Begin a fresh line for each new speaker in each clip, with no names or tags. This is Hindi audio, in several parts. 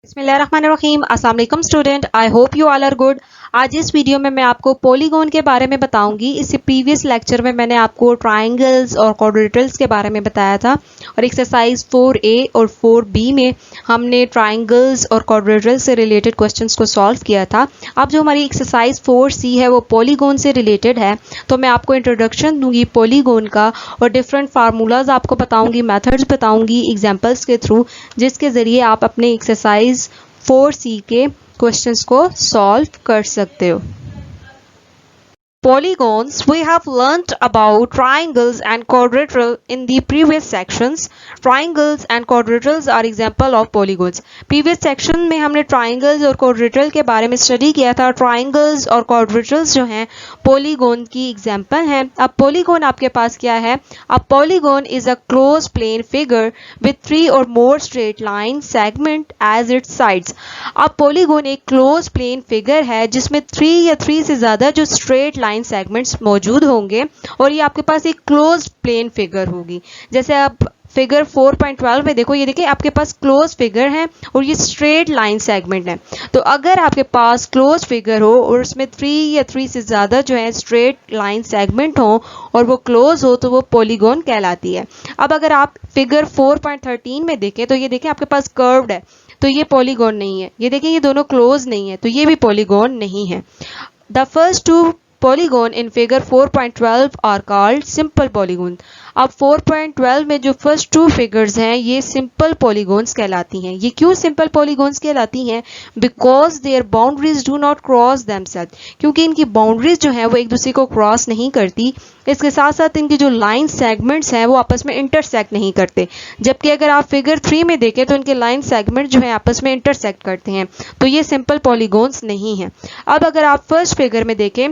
बिस्मिल्लाहिर्रहमानिर्रहीम। अस्सलाम वालेकुम student, I hope you all are good. आज इस वीडियो में मैं आपको पॉलीगॉन के बारे में बताऊंगी। इससे प्रीवियस लेक्चर में मैंने आपको ट्रायंगल्स और क्वाड्रिलेटरल्स के बारे में बताया था और एक्सरसाइज 4A और 4B में हमने ट्रायंगल्स और क्वाड्रिलेटरल्स से रिलेटेड क्वेश्चंस को सॉल्व किया था। अब जो हमारी एक्सरसाइज 4C है वो पॉलीगॉन से रिलेटेड है, तो मैं आपको इंट्रोडक्शन दूंगी पॉलीगॉन का और डिफरेंट फार्मूलाज आपको बताऊंगी, मेथड्स बताऊंगी एग्जाम्पल्स के थ्रू, जिसके ज़रिए आप अपने एक्सरसाइज 4C के क्वेश्चंस को सॉल्व कर सकते हो। Polygons, we have learnt about triangles and quadrilateral in the previous sections. Triangles and quadrilaterals are example of polygons. Previous section में हमने triangles और quadrilateral के बारे में स्टडी किया था। Triangles और quadrilaterals जो हैं polygon की example हैं। अब polygon आपके पास क्या है? अब polygon is a closed plane figure with 3 or more straight line segment as its sides. अब polygon एक closed plane figure है जिसमें 3 या 3 से ज़्यादा जो straight लाइन सेगमेंट्स मौजूद होंगे और ये आपके पास एक क्लोज्ड प्लेन फिगर होगी। जैसे आप फिगर 4.12 में देखो, ये देखिए आपके पास क्लोज फिगर है और ये स्ट्रेट लाइन सेगमेंट है। तो अगर आपके पास क्लोज फिगर हो और उसमें 3 या 3 से ज़्यादा जो है स्ट्रेट लाइन सेगमेंट हो और वो क्लोज हो तो वो पॉलीगॉन कहलाती है। अब अगर आप फिगर 4.13 में देखें तो ये देखिए आपके पास कर्व्ड है, तो ये पॉलीगॉन नहीं है। ये देखिए ये दोनों क्लोज नहीं है, तो ये भी पॉलीगॉन नहीं है। The first two polygon in figure 4.12 are called simple polygon. अब 4.12 में जो फर्स्ट टू फिगर्स हैं ये सिंपल पॉलीगॉन्स कहलाती हैं। ये क्यों सिंपल पॉलीगॉन्स कहलाती हैं? Because their boundaries do not cross themselves, क्योंकि इनकी बाउंड्रीज जो हैं वो एक दूसरे को क्रॉस नहीं करती। इसके साथ साथ इनकी जो लाइन सेगमेंट्स हैं वो आपस में इंटरसेक्ट नहीं करते। जबकि अगर आप फिगर 3 में देखें तो इनके लाइन सेगमेंट जो है आपस में इंटरसेक्ट करते हैं, तो ये सिंपल पॉलीगॉन्स नहीं हैं। अब अगर आप फर्स्ट फिगर में देखें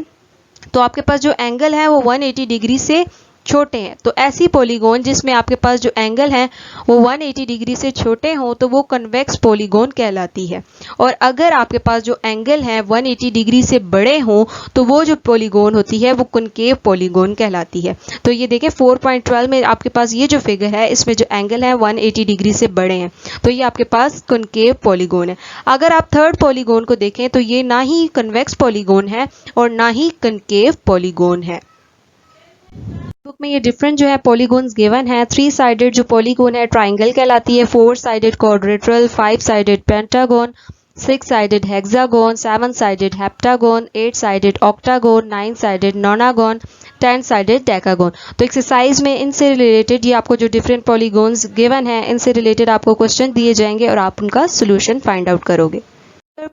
तो आपके पास जो एंगल है वो 180 डिग्री से छोटे हैं, तो ऐसी पॉलीगॉन जिसमें आपके पास जो एंगल है वो 180 डिग्री से छोटे हों तो वो कन्वेक्स पॉलीगॉन कहलाती है। और अगर आपके पास जो एंगल है 180 डिग्री से बड़े हों तो वो जो पॉलीगॉन होती है वो कॉनकेव पॉलीगॉन कहलाती है। तो ये देखिए 4.12 में आपके पास ये जो फिगर है इसमें जो एंगल है 180 डिग्री से बड़े हैं, तो ये आपके पास कॉनकेव पॉलीगॉन है। अगर आप थर्ड पॉलीगॉन को देखें तो ये ना ही कन्वेक्स पॉलीगॉन है और ना ही कॉनकेव पॉलीगॉन है। बुक में ये डिफरेंट जो है पॉलीगॉन्स गिवन है। 3 साइडेड जो पॉलीगॉन है ट्राइंगल कहलाती है, 4 sided quadrilateral, 5 sided pentagon, 6 sided hexagon, 7 sided heptagon, 8 sided octagon, 9 sided नोनागन, 10 sided decagon. तो एक्सरसाइज में इनसे रिलेटेड ये आपको जो डिफरेंट पॉलीगॉन्स गिवन है इनसे रिलेटेड आपको क्वेश्चन दिए जाएंगे और आप उनका सोल्यूशन फाइंड आउट करोगे।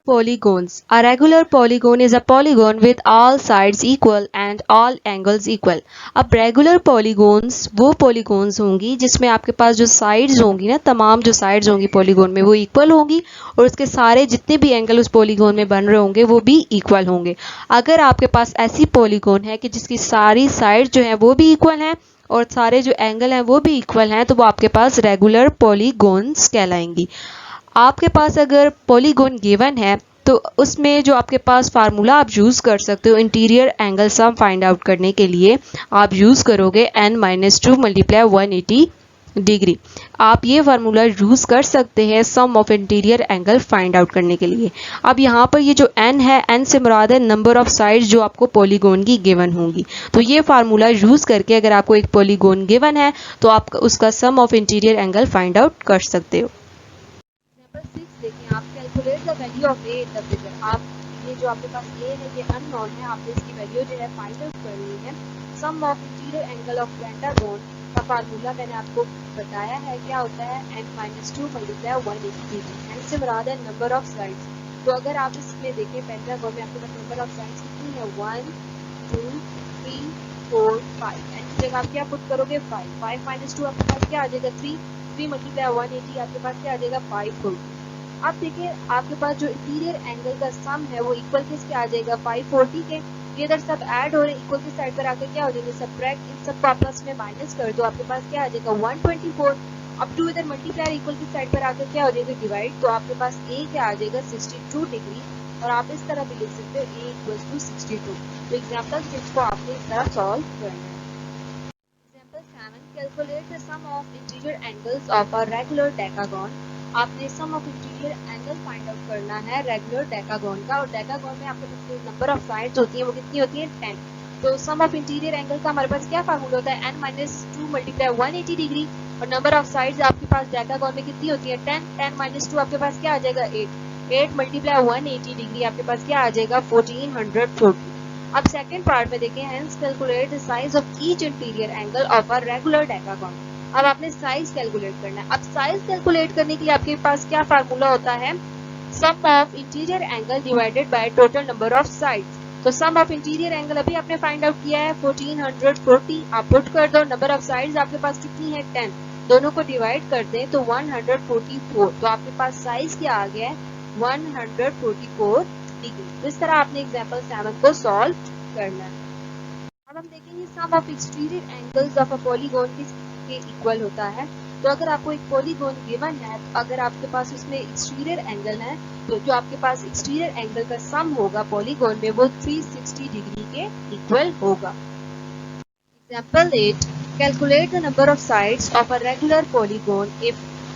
Polygons. A regular polygon is a polygon with all sides equal and all angles equal. अब रेगुलर पॉलीगॉन्स वो पॉलीगॉन्स होंगी जिसमें आपके पास जो साइड्स होंगी ना, तमाम जो साइड्स होंगी पॉलीगॉन में वो इक्वल होंगी और उसके सारे जितने भी एंगल उस पॉलीगॉन में बन रहे होंगे वो भी इक्वल होंगे। अगर आपके पास ऐसी पॉलीगॉन है कि जिसकी सारी साइड जो है वो भी इक्वल हैं और सारे जो एंगल हैं वो भी इक्वल हैं तो वो आपके पास रेगुलर पॉलीगॉन्स कहलाएंगी। आपके पास अगर पॉलीगॉन गिवन है तो उसमें जो आपके पास फार्मूला आप यूज़ कर सकते हो interior angle sum find out करने के लिए, आप यूज़ करोगे n-2 मल्टीप्लाई 180 डिग्री। आप ये फार्मूला यूज़ कर सकते हैं sum of interior angle find out करने के लिए। अब यहाँ पर ये जो n है, n से मुराद है नंबर ऑफ साइड्स जो आपको पॉलीगॉन की गिवन होंगी। तो ये फार्मूला यूज़ करके अगर आपको एक पॉलीगॉन गिवन है तो आप उसका sum of interior angle find out कर सकते हो। नंबर 6 देखिए, आप calculate the value of a in the figure. आप ये जो आपके पास ए है ये अननोन है, आपने इसकी वैल्यू जो है फाइंड आउट करनी है। Sum of interior angle of pentagon का फार्मूला मैंने आपको बताया है, क्या होता है n-2 मल्टीप्लाई 180 डिग्री। n से मुराद है नंबर ऑफ साइड्स। तो अगर आप इसमें देखें पेंटागन में आपके पास नंबर ऑफ साइड्स कितनी है, 1 2 3 4 5। n की जगह आप क्या पुट करोगे 5। 5 - 2 आपके पास क्या आ जाएगा 3 मल्टीप्लाई 180 आपके पास क्या आ जाएगा 5 होगी। अब देखिए आपके पास जो इंटीरियर एंगल का सम है वो इक्वल किसके आ जाएगा 540 के। ये इधर सब ऐड हो रहे हैं, इक्वल की साइड पर आकर क्या हो जाएंगे सब्ट्रैक्ट, इन सबको आपस में माइनस कर दो, आपके पास क्या आ जाएगा 124। अब 2 इधर मल्टीप्लाई इक्वल की साइड पर आकर क्या हो जाएगा डिवाइड, तो आपके पास ए क्या आ जाएगा 62 डिग्री। और आप इस तरह भी लिख सकते हो a = 62। तो एग्जाम्पल 6 को आपने इस तरह सॉल्व करना है। Example 7. Calculate the sum of interior angles of a regular decagon. आपने sum of interior angle find out करना है रेगुलर डेकागोन का, और डेकागोन में आपके पास जो नंबर ऑफ साइड्स होती है वो कितनी होती है 10। तो सम ऑफ इंटीरियर एंगल का हमारे पास क्या फार्मूला होता है, n माइनस 2 मल्टीप्लाई 180 डिग्री, और नंबर ऑफ साइड्स आपके पास डेकागोन में कितनी होती है 10, 10 माइनस 2 आपके पास क्या आ जाएगा 8, 8 मल्टीप्लाई 180 डिग्री आपके पास क्या आ जाएगा 1440। अब सेकंड पार्ट में देखें, hence calculate the size of each interior angle of a regular decagon. अब आपने साइज कैलकुलेट करना है। अब साइज कैलकुलेट करने के लिए आपके पास क्या फार्मूला होता है, sum of interior angle divided by total number of sides. तो सम ऑफ इंटीरियर एंगल अभी आपने फाइंड आउट किया है 1440, आप पुट कर दो, नंबर ऑफ साइड्स आपके पास कितनी है 10, दोनों को डिवाइड कर दें तो 144, तो आपके पास साइज क्या आ गया है 144 डिग्री। तो इस तरह आपने एग्जांपल 7 को सॉल्व करना है। अब हम देखेंगे sum of exterior angles of a polygon किसके इक्वल होता है। तो अगर आपको एक पॉलीगॉन गिवन है, तो अगर आपके पास उसमें एक्सटीरियर एंगल है, तो जो आपके पास एक्सटीरियर एंगल का सम होगा पॉलीगॉन में वो 360 डिग्री के इक्वल होगा। Example 8, calculate the number of sides of a regular polygon if.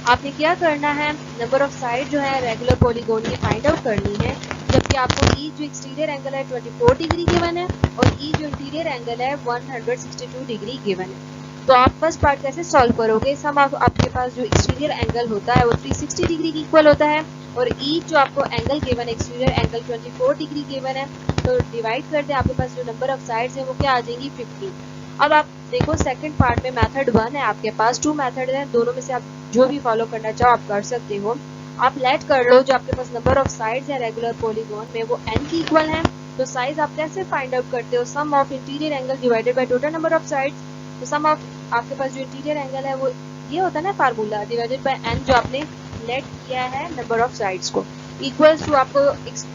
आपने क्या करना है, नंबर ऑफ साइड जो है रेगुलर पॉलीगॉन की फाइंड आउट करनी है, जबकि आपको ई जो एक्सटीरियर एंगल है 24 डिग्री गिवन है और ई जो इंटीरियर एंगल है 162 डिग्री गिवन है। तो आप फर्स्ट पार्ट कैसे सॉल्व करोगे, सम आपके पास जो एक्सटीरियर एंगल होता है वो 360 डिग्री की इक्वल होता है, और ई जो आपको angle given exterior angle 24 degree given है, तो डिवाइड कर दे, आपके पास जो नंबर ऑफ साइड्स है वो क्या आ जाएंगी 15। अब आप देखो सेकंड पार्ट में मेथड 1 है आपके पास, 2 मेथड है, दोनों में से आप जो भी फॉलो करना चाहो आप कर सकते हो। आप लेट कर लो जो आपके पास नंबर ऑफ साइड्स है रेगुलर पॉलीगॉन में वो n की इक्वल है। तो साइज आप कैसे फाइंड आउट करते हो, sum of interior angle divided by total number of sides. तो सम ऑफ आपके पास जो इंटीरियर एंगल है वो ये होता है ना फार्मूला, डिवाइडेड बाय n जो आपने लेट किया है नंबर ऑफ साइड्स को, इक्वल्स टू आपको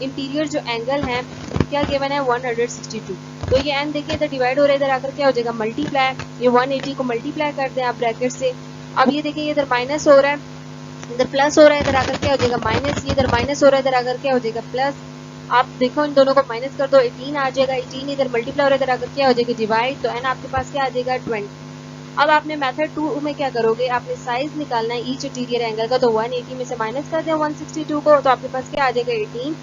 इंटीरियर जो एंगल है क्या गिवन है 162। तो ये n देखिए इधर डिवाइड हो रहा है, इधर आकर क्या हो जाएगा मल्टीप्लाई, ये 180 को मल्टीप्लाई कर दें आप ब्रैकेट से। अब ये देखिए इधर माइनस हो रहा है, इधर प्लस हो रहा है, इधर आकर क्या हो जाएगा माइनस, ये इधर माइनस हो रहा है, इधर आकर क्या हो जाएगा प्लस। आप देखो इन दोनों को माइनस कर दो 18 आ जाएगा, 18 इधर मल्टीप्लाई हो रहा है, इधर आकर क्या हो जाएगा डिवाइड, तो n आपके पास क्या आ जाएगा 20। अब आपने मेथड 2 में क्या करोगे, आपने साइज निकालना है ईच इंटीरियर एंगल का, तो 180 में से माइनस कर दें 162 को, तो आपके पास क्या आ जाएगा 18।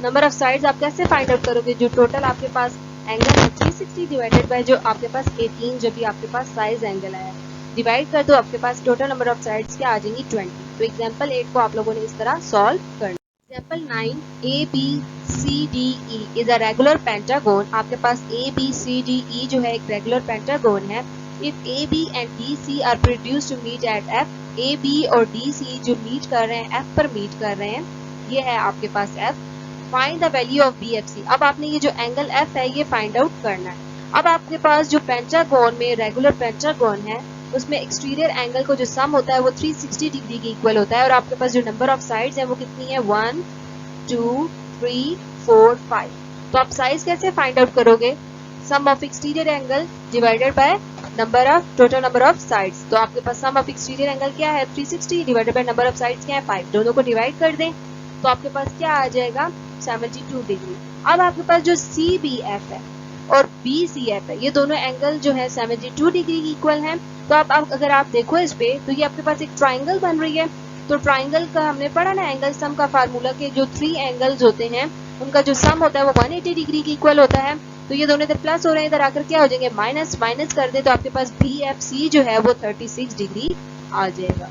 नंबर ऑफ साइड्स आप कैसे फाइंड आउट करोगे, जो टोटल आपके पास एंगल है 360 डिवाइडेड बाय जो आपके पास 18 जो भी आपके पास साइज एंगल आया, डिवाइड कर दो, आपके पास टोटल नंबर ऑफ साइड्स क्या आ जाएंगी 20। तो एग्जांपल 8 को आप लोगों ने इस तरह सॉल्व करना। Example 9, ABCDE is a regular pentagon. आपके पास ABCDE जो है एक रेगुलर पेंटागन है। If AB and DC are produced to meet at F, AB और DC जो मीट कर रहे हैं F पर मीट कर रहे हैं, ये है आपके पास F। Find the value of BFC। अब आपने ये जो एंगल F है ये फाइंड आउट करना है। अब आपके पास जो पेंटागन में रेगुलर पेंटागन है उसमें एक्सटीरियर एंगल को जो सम होता है वो 360 डिग्री के इक्वल होता है, और आपके पास जो नंबर ऑफ साइड्स है वो कितनी है 1 2 3 4 5। तो आप साइज कैसे फाइंड आउट करोगे, sum of exterior angle divided by number of total number of sides. तो आपके पास सम ऑफ एक्सटीरियर एंगल क्या है 360 divided by number of sides क्या है 5, दोनों को डिवाइड कर दें तो आपके पास क्या आ जाएगा 72 डिग्री। अब आपके पास जो CBF है और BCF है, ये दोनों एंगल जो है 72 डिग्री की इक्वल हैं। तो आप अगर आप देखो इस पे तो ये आपके पास एक ट्राइंगल बन रही है। तो ट्राइंगल का हमने पढ़ा ना एंगल सम का फार्मूला के जो 3 एंगल्स होते हैं उनका जो सम होता है वो 180 डिग्री की इक्वल होता है। तो ये दोनों इधर प्लस हो रहे हैं, इधर आकर क्या हो जाएंगे माइनस, माइनस कर दे तो आपके पास BFC जो है वो 36 डिग्री आ जाएगा।